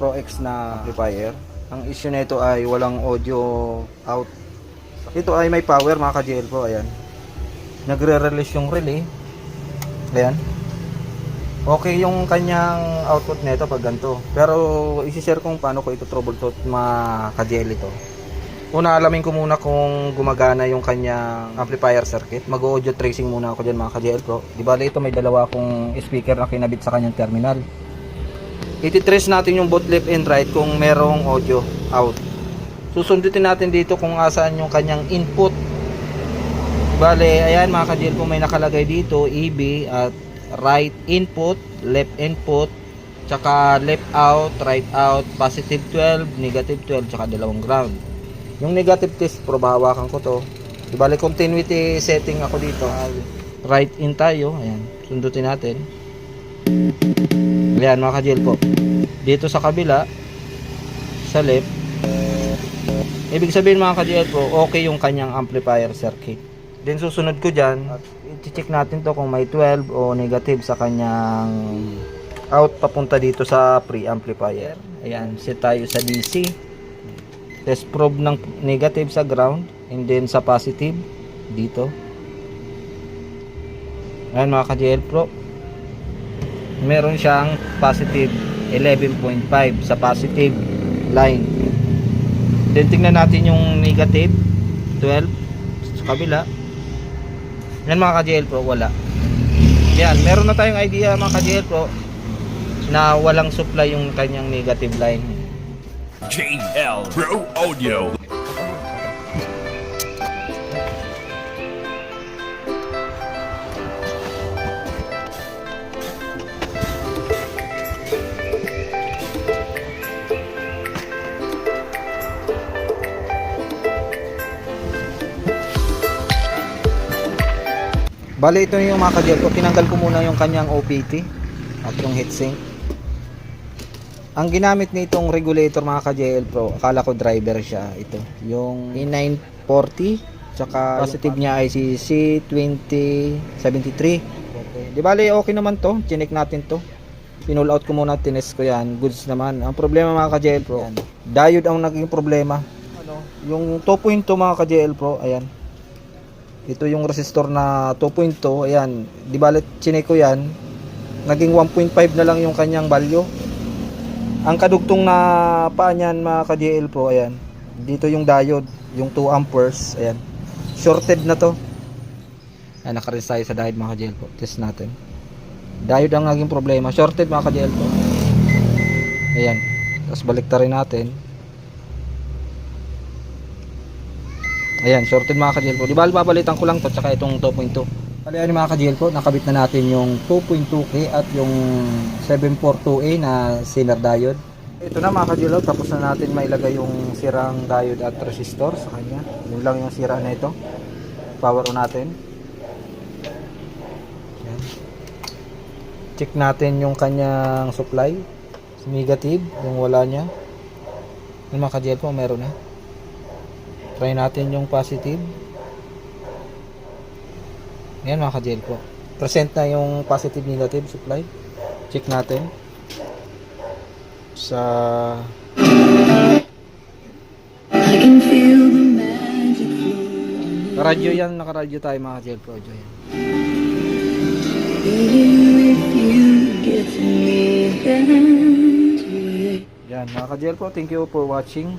Pro X na amplifier. Ang issue nito ay walang audio out. Ito ay may power mga ka-JL Pro, ayan. Nagre-release yung relay. Ayan. Okay yung kanyang output nito pag ganito. Pero i-share kung paano ko ito troubleshoot mga ka-JL ito. Una, alamin ko muna kung gumagana yung kanyang amplifier circuit. Mag-audio tracing muna ako dyan mga ka-JL Pro. Di bale ito may dalawa akong speaker na kinabit sa kanyang terminal. Iti-trace natin yung both left and right kung merong audio out. Susundutin natin dito kung asaan yung kanyang input. Bale, ayan mga ka-JL Pro, may nakalagay dito EB at right input, left input, tsaka left out, right out, positive 12, negative 12, tsaka dalawang ground. Yung negative test pro, bahawakan ko to. Di bale, continuity setting ako dito. Right in tayo, ayan, sundutin natin. Ayan mga ka-JL Pro, dito sa kabila, sa left, ibig sabihin mga ka-JL Pro, okay yung kanyang amplifier circuit. Then susunod ko dyan, i-check natin to kung may 12 o negative sa kanyang out papunta dito sa pre-amplifier. Ayan, set tayo sa DC. Test probe ng negative sa ground and then sa positive dito. Ayan mga ka-JL Pro, meron siyang positive 11.5 sa positive line. Then tingnan natin yung negative 12 sa kabila. Yan mga ka-JL Pro, wala. Yan, meron na tayong idea mga ka-JL Pro na walang supply yung kanyang negative line. JL Pro Audio. Bale, ito yung mga ka-JL Pro, tinanggal ko muna yung kanyang OPT at yung heatsink. Ang ginamit nitong regulator mga ka-JL Pro, akala ko driver siya. Ito, yung E940, tsaka positive niya ay si C2073. Okay. Di bale, okay naman to, chinek natin to. Pinull out ko muna, tinest ko yan, goods naman. Ang problema mga ka-JL Pro, diode ang naging problema. Yung 2.2 mga ka-JL Pro, ayan. Ito yung resistor na 2.2, ayan, di bale chinek ko yan, naging 1.5 na lang yung kanyang value. Ang kadugtong na paa niyan mga ka-JL Pro, ayan, dito yung diode, yung 2 amperes, ayan, shorted na to. Ayan, nakares tayo sa diode mga ka-JL Pro, test natin. Diode ang naging problema, shorted mga ka-JL Pro. Ayan, tapos baliktarin natin. Ayan, shorted mga ka-JL Pro. Di ba babalitan ko lang to, tsaka itong 2.2. Kaya mga ka-JL Pro, nakabit na natin yung 2.2K at yung 742A na Zener diode. Ito na mga ka-JL Pro, tapos na natin mailagay yung sirang diode at resistor sa kanya. Yun lang yung sira na ito. Power on natin. Ayan. Check natin yung kanyang supply. Negative, yung wala niya. Yung mga ka-JL Pro, meron na. Try natin yung positive. Ayan mga ka-JL Pro, present na yung positive negative supply. Check natin sa radyo yan, naka-radyo tayo mga ka-JL Pro. Yan. Yan mga ka-JL Pro, thank you for watching.